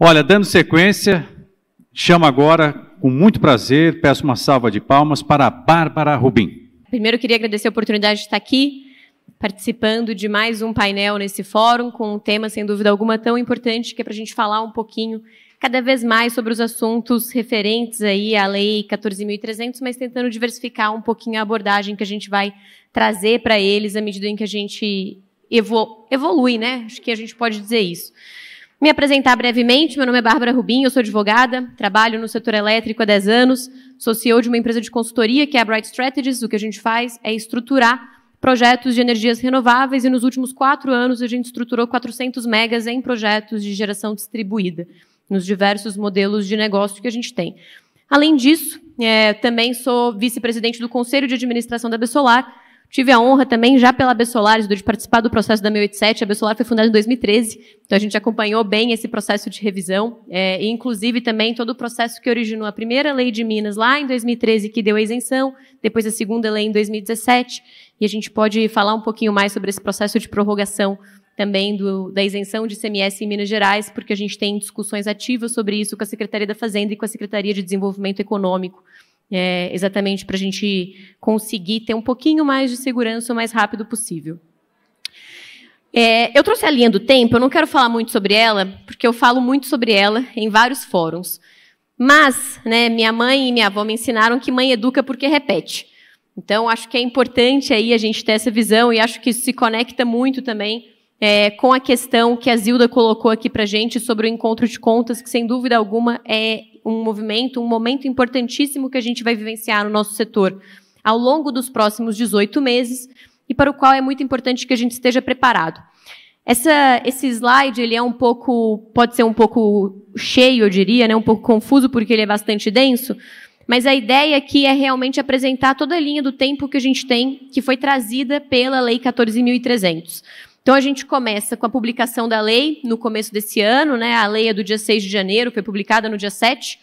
Olha, dando sequência, chamo agora, com muito prazer, peço uma salva de palmas para a Bárbara Rubim. Primeiro, eu queria agradecer a oportunidade de estar aqui, participando de mais um painel nesse fórum, com um tema, sem dúvida alguma, tão importante, que é para a gente falar um pouquinho, cada vez mais, sobre os assuntos referentes aí à Lei 14.300, mas tentando diversificar um pouquinho a abordagem que a gente vai trazer para eles à medida em que a gente evolui, né? Acho que a gente pode dizer isso. Me apresentar brevemente, meu nome é Bárbara Rubim, eu sou advogada, trabalho no setor elétrico há 10 anos, sou CEO de uma empresa de consultoria, que é a Bright Strategies. O que a gente faz é estruturar projetos de energias renováveis e nos últimos 4 anos a gente estruturou 400 megas em projetos de geração distribuída, nos diversos modelos de negócio que a gente tem. Além disso, também sou vice-presidente do Conselho de Administração da Besolar. Tive a honra também, já pela Besolar, de participar do processo da 687. A Besolar foi fundada em 2013, então a gente acompanhou bem esse processo de revisão, e inclusive também todo o processo que originou a primeira lei de Minas lá em 2013, que deu a isenção, depois a segunda lei em 2017, e a gente pode falar um pouquinho mais sobre esse processo de prorrogação também da isenção de ICMS em Minas Gerais, porque a gente tem discussões ativas sobre isso com a Secretaria da Fazenda e com a Secretaria de Desenvolvimento Econômico, exatamente para a gente conseguir ter um pouquinho mais de segurança o mais rápido possível. Eu trouxe a linha do tempo, eu não quero falar muito sobre ela, porque eu falo muito sobre ela em vários fóruns. Mas, minha mãe e minha avó me ensinaram que mãe educa porque repete. Então, acho que é importante aí a gente ter essa visão, e acho que isso se conecta muito também com a questão que a Zilda colocou aqui para a gente sobre o encontro de contas, que, sem dúvida alguma, é um momento importantíssimo que a gente vai vivenciar no nosso setor ao longo dos próximos 18 meses e para o qual é muito importante que a gente esteja preparado. Esse slide ele pode ser um pouco cheio, eu diria, um pouco confuso porque ele é bastante denso, mas a ideia aqui é realmente apresentar toda a linha do tempo que a gente tem, que foi trazida pela Lei 14.300. Então, a gente começa com a publicação da lei no começo desse ano, a lei é do dia 6 de janeiro, foi publicada no dia 7.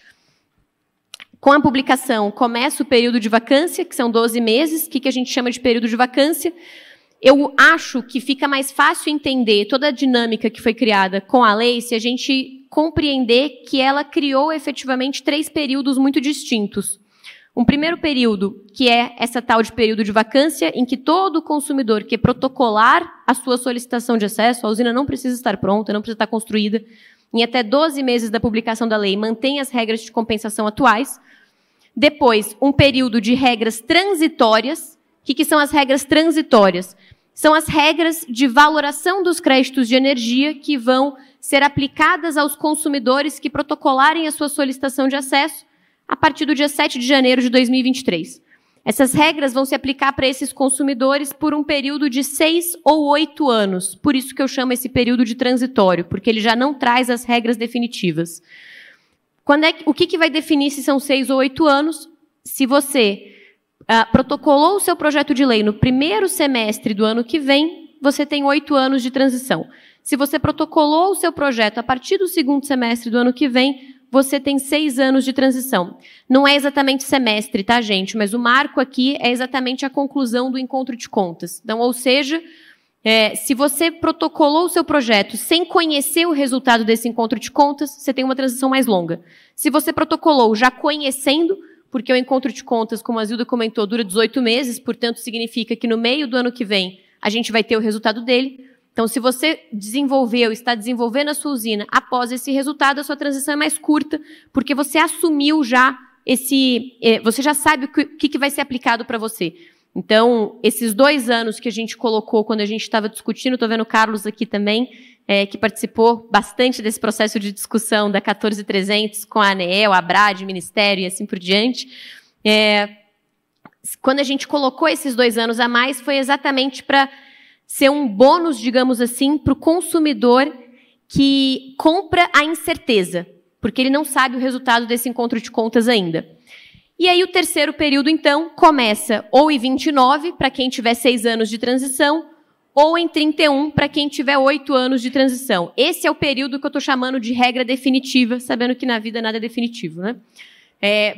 Com a publicação, começa o período de vacância, que são 12 meses. O que a gente chama de período de vacância? Eu acho que fica mais fácil entender toda a dinâmica que foi criada com a lei se a gente compreender que ela criou efetivamente 3 períodos muito distintos. Um primeiro período, que é essa tal de período de vacância, em que todo consumidor que protocolar a sua solicitação de acesso, a usina não precisa estar pronta, não precisa estar construída, em até 12 meses da publicação da lei, mantém as regras de compensação atuais. Depois, um período de regras transitórias. O que são as regras transitórias? São as regras de valoração dos créditos de energia que vão ser aplicadas aos consumidores que protocolarem a sua solicitação de acesso a partir do dia 7 de janeiro de 2023. Essas regras vão se aplicar para esses consumidores por um período de 6 ou 8 anos. Por isso que eu chamo esse período de transitório, porque ele já não traz as regras definitivas. O que vai definir se são 6 ou 8 anos? Se você protocolou o seu projeto de lei no primeiro semestre do ano que vem, você tem 8 anos de transição. Se você protocolou o seu projeto a partir do segundo semestre do ano que vem, você tem 6 anos de transição. Não é exatamente semestre, tá, gente? Mas o marco aqui é exatamente a conclusão do encontro de contas. Então, ou seja, se você protocolou o seu projeto sem conhecer o resultado desse encontro de contas, você tem uma transição mais longa. Se você protocolou já conhecendo, porque o encontro de contas, como a Zilda comentou, dura 18 meses, portanto, significa que no meio do ano que vem a gente vai ter o resultado dele. Então, se você está desenvolvendo a sua usina após esse resultado, a sua transição é mais curta, porque você assumiu já você já sabe o que vai ser aplicado para você. Então, esses 2 anos que a gente colocou quando a gente estava discutindo, estou vendo o Carlos aqui também, que participou bastante desse processo de discussão da 14.300 com a ANEEL, a ABRAD, Ministério e assim por diante. Quando a gente colocou esses 2 anos a mais, foi exatamente para ser um bônus, digamos assim, para o consumidor que compra a incerteza, porque ele não sabe o resultado desse encontro de contas ainda. E aí o terceiro período, então, começa ou em 29, para quem tiver 6 anos de transição, ou em 31, para quem tiver 8 anos de transição. Esse é o período que eu estou chamando de regra definitiva, sabendo que na vida nada é definitivo,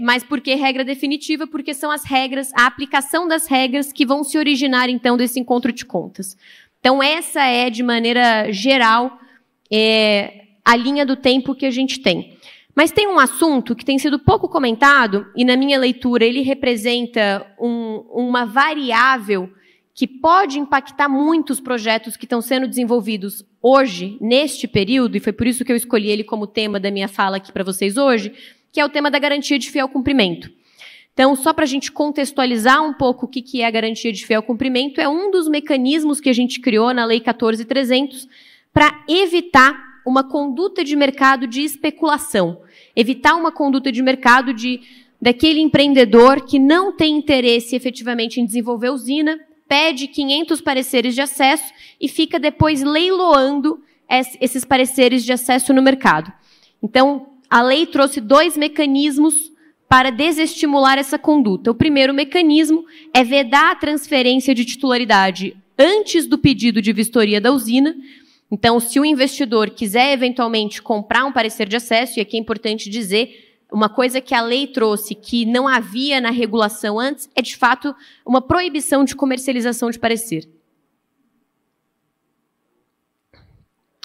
Mas por que regra definitiva? Porque são as regras, a aplicação das regras que vão se originar, então, desse encontro de contas. Então, essa é, de maneira geral, a linha do tempo que a gente tem. Mas tem um assunto que tem sido pouco comentado, e na minha leitura ele representa uma variável que pode impactar muito os projetos que estão sendo desenvolvidos hoje, neste período, e foi por isso que eu escolhi ele como tema da minha fala aqui para vocês hoje, que é o tema da garantia de fiel cumprimento. Então, só para a gente contextualizar um pouco o que é a garantia de fiel cumprimento, é um dos mecanismos que a gente criou na Lei 14.300 para evitar uma conduta de mercado de especulação, evitar uma conduta de mercado daquele empreendedor que não tem interesse efetivamente em desenvolver usina, pede 500 pareceres de acesso e fica depois leiloando esses pareceres de acesso no mercado. Então, a lei trouxe 2 mecanismos para desestimular essa conduta. O primeiro mecanismo é vedar a transferência de titularidade antes do pedido de vistoria da usina. Então, se o investidor quiser eventualmente comprar um parecer de acesso, e aqui é importante dizer, uma coisa que a lei trouxe que não havia na regulação antes é, de fato, uma proibição de comercialização de parecer.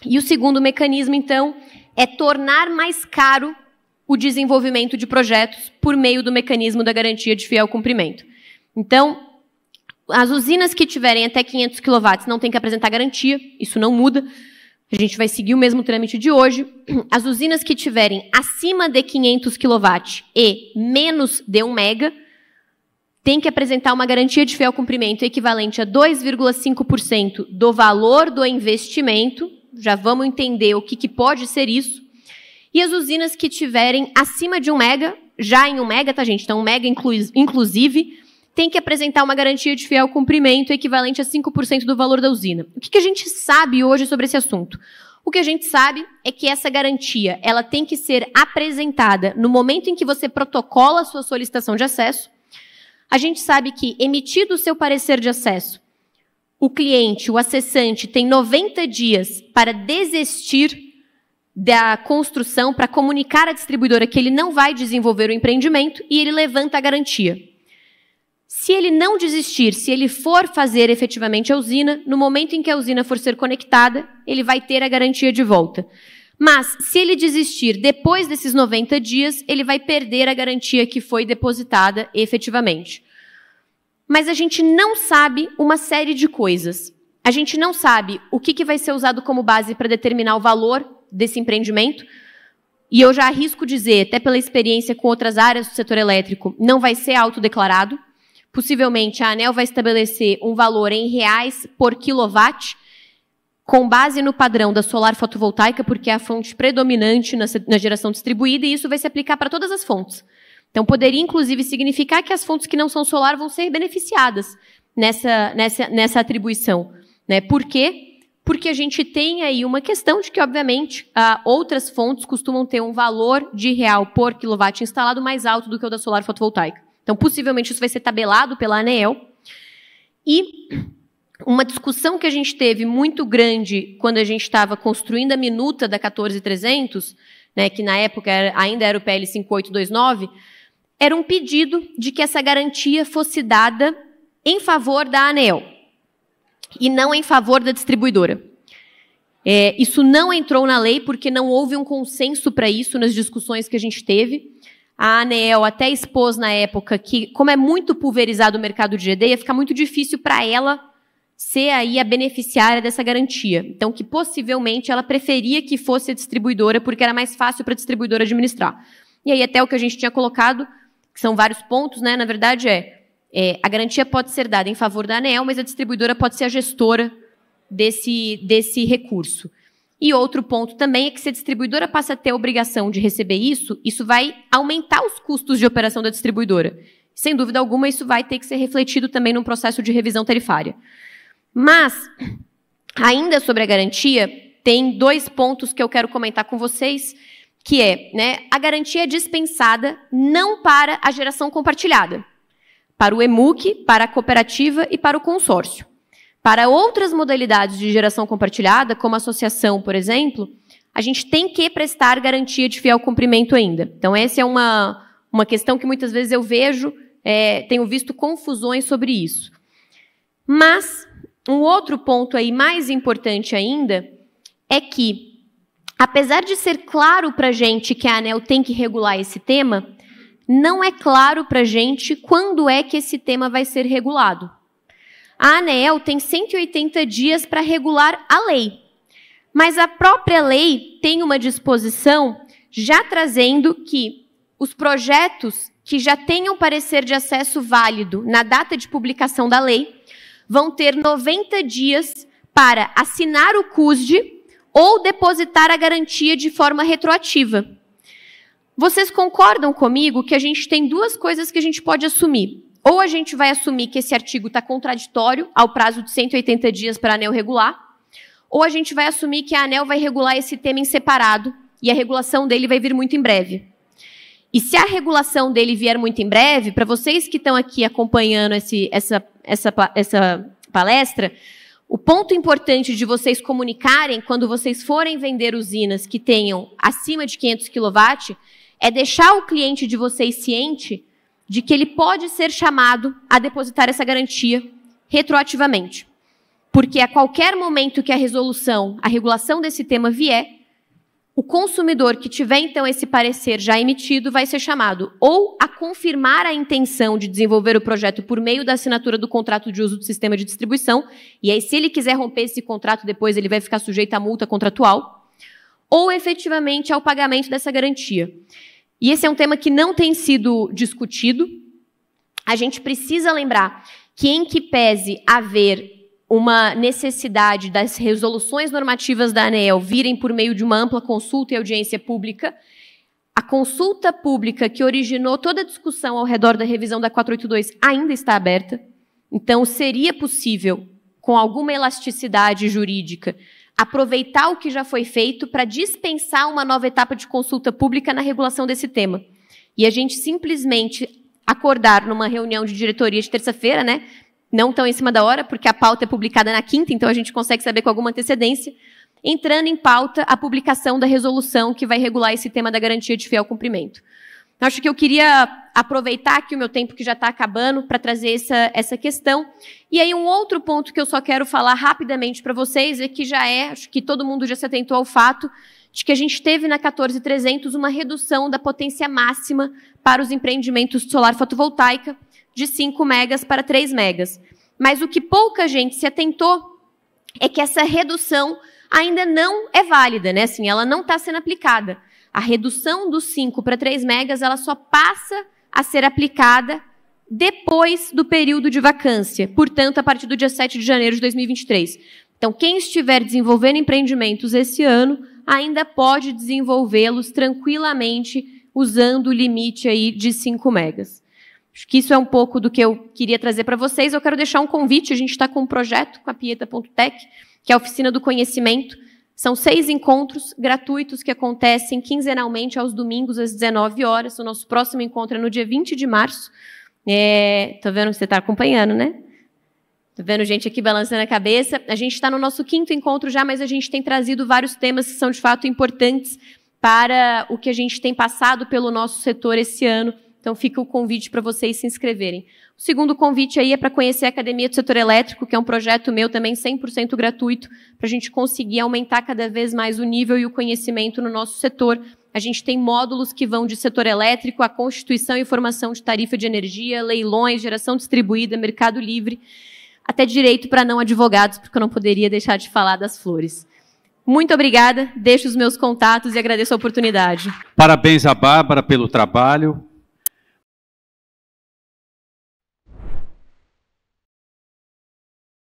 E o segundo mecanismo, então, é tornar mais caro o desenvolvimento de projetos por meio do mecanismo da garantia de fiel cumprimento. Então, as usinas que tiverem até 500 kW não têm que apresentar garantia, isso não muda. A gente vai seguir o mesmo trâmite de hoje. As usinas que tiverem acima de 500 kW e menos de 1 mega têm que apresentar uma garantia de fiel cumprimento equivalente a 2,5% do valor do investimento. Já vamos entender o que pode ser isso. E as usinas que tiverem acima de 1 mega, já em 1 mega, tá, gente? Então, 1 mega inclusive, tem que apresentar uma garantia de fiel cumprimento equivalente a 5% do valor da usina. O que a gente sabe hoje sobre esse assunto? O que a gente sabe é que essa garantia ela tem que ser apresentada no momento em que você protocola a sua solicitação de acesso. A gente sabe que, emitido o seu parecer de acesso, o cliente, o acessante, tem 90 dias para desistir da construção, para comunicar à distribuidora que ele não vai desenvolver o empreendimento e ele levanta a garantia. Se ele não desistir, se ele for fazer efetivamente a usina, no momento em que a usina for ser conectada, ele vai ter a garantia de volta. Mas, se ele desistir depois desses 90 dias, ele vai perder a garantia que foi depositada efetivamente. Mas a gente não sabe uma série de coisas. A gente não sabe o que vai ser usado como base para determinar o valor desse empreendimento. E eu já arrisco dizer, até pela experiência com outras áreas do setor elétrico, não vai ser autodeclarado. Possivelmente, a ANEEL vai estabelecer um valor em reais por quilowatt, com base no padrão da solar fotovoltaica, porque é a fonte predominante na geração distribuída, e isso vai se aplicar para todas as fontes. Então, poderia, inclusive, significar que as fontes que não são solar vão ser beneficiadas nessa atribuição. Né? Por quê? Porque a gente tem aí uma questão de que, obviamente, outras fontes costumam ter um valor de real por quilowatt instalado mais alto do que o da solar fotovoltaica. Então, possivelmente, isso vai ser tabelado pela ANEEL. E uma discussão que a gente teve muito grande quando a gente estava construindo a minuta da 14.300, né, que na época ainda era o PL 5829, era um pedido de que essa garantia fosse dada em favor da ANEEL e não em favor da distribuidora. Isso não entrou na lei porque não houve um consenso para isso nas discussões que a gente teve. A ANEEL até expôs na época que, como é muito pulverizado o mercado de GD, ia ficar muito difícil para ela ser aí a beneficiária dessa garantia. Então, que possivelmente ela preferia que fosse a distribuidora, porque era mais fácil para a distribuidora administrar. E aí até o que a gente tinha colocado, que são vários pontos, né? Na verdade a garantia pode ser dada em favor da ANEEL, mas a distribuidora pode ser a gestora desse recurso. E outro ponto também é que se a distribuidora passa a ter a obrigação de receber isso, isso vai aumentar os custos de operação da distribuidora. Sem dúvida alguma, isso vai ter que ser refletido também num processo de revisão tarifária. Mas, ainda sobre a garantia, tem 2 pontos que eu quero comentar com vocês, que né, a garantia é dispensada não para a geração compartilhada, para o EMUC, para a cooperativa e para o consórcio. Para outras modalidades de geração compartilhada, como associação, por exemplo, a gente tem que prestar garantia de fiel cumprimento ainda. Então, essa é uma questão que muitas vezes eu vejo, tenho visto confusões sobre isso. Mas, um outro ponto aí mais importante ainda é que apesar de ser claro para a gente que a ANEEL tem que regular esse tema, não é claro para a gente quando é que esse tema vai ser regulado. A ANEEL tem 180 dias para regular a lei, mas a própria lei tem uma disposição já trazendo que os projetos que já tenham parecer de acesso válido na data de publicação da lei vão ter 90 dias para assinar o CUSD ou depositar a garantia de forma retroativa. Vocês concordam comigo que a gente tem duas coisas que a gente pode assumir? Ou a gente vai assumir que esse artigo está contraditório ao prazo de 180 dias para a ANEEL regular, ou a gente vai assumir que a ANEEL vai regular esse tema em separado e a regulação dele vai vir muito em breve. E se a regulação dele vier muito em breve, para vocês que estão aqui acompanhando essa palestra, o ponto importante de vocês comunicarem quando vocês forem vender usinas que tenham acima de 500 kW é deixar o cliente de vocês ciente de que ele pode ser chamado a depositar essa garantia retroativamente. Porque a qualquer momento que a regulação desse tema vier, o consumidor que tiver, então, esse parecer já emitido vai ser chamado ou a confirmar a intenção de desenvolver o projeto por meio da assinatura do contrato de uso do sistema de distribuição, e aí, se ele quiser romper esse contrato depois, ele vai ficar sujeito à multa contratual, ou, efetivamente, ao pagamento dessa garantia. E esse é um tema que não tem sido discutido. A gente precisa lembrar que, em que pese haver uma necessidade das resoluções normativas da ANEEL virem por meio de uma ampla consulta e audiência pública, a consulta pública que originou toda a discussão ao redor da revisão da 482 ainda está aberta. Então, seria possível, com alguma elasticidade jurídica, aproveitar o que já foi feito para dispensar uma nova etapa de consulta pública na regulação desse tema. E a gente simplesmente acordar numa reunião de diretoria de terça-feira, né? Não tão em cima da hora, porque a pauta é publicada na quinta, então a gente consegue saber com alguma antecedência, entrando em pauta a publicação da resolução que vai regular esse tema da garantia de fiel cumprimento. Então, acho que eu queria aproveitar aqui o meu tempo que já está acabando para trazer essa questão. E aí, um outro ponto que eu só quero falar rapidamente para vocês é que acho que todo mundo já se atentou ao fato de que a gente teve na 14300 uma redução da potência máxima para os empreendimentos de solar fotovoltaica, de 5 megas para 3 megas. Mas o que pouca gente se atentou é que essa redução ainda não é válida, né? Assim, ela não está sendo aplicada. A redução dos 5 para 3 megas, ela só passa a ser aplicada depois do período de vacância, portanto, a partir do dia 7 de janeiro de 2023. Então, quem estiver desenvolvendo empreendimentos esse ano, ainda pode desenvolvê-los tranquilamente usando o limite aí de 5 megas. Acho que isso é um pouco do que eu queria trazer para vocês. Eu quero deixar um convite. A gente está com um projeto com a Pieta.tech, que é a Oficina do Conhecimento. São 6 encontros gratuitos que acontecem quinzenalmente aos domingos às 19 horas. O nosso próximo encontro é no dia 20 de março. Tô vendo que você está acompanhando, né? Tô vendo gente aqui balançando a cabeça. A gente está no nosso 5º encontro já, mas a gente tem trazido vários temas que são, de fato, importantes para o que a gente tem passado pelo nosso setor esse ano. Então, fica o convite para vocês se inscreverem. O segundo convite aí é para conhecer a Academia do Setor Elétrico, que é um projeto meu também 100% gratuito, para a gente conseguir aumentar cada vez mais o nível e o conhecimento no nosso setor. A gente tem módulos que vão de setor elétrico a constituição e formação de tarifa de energia, leilões, geração distribuída, mercado livre, até direito para não advogados, porque eu não poderia deixar de falar das flores. Muito obrigada, deixo os meus contatos e agradeço a oportunidade. Parabéns à Bárbara pelo trabalho.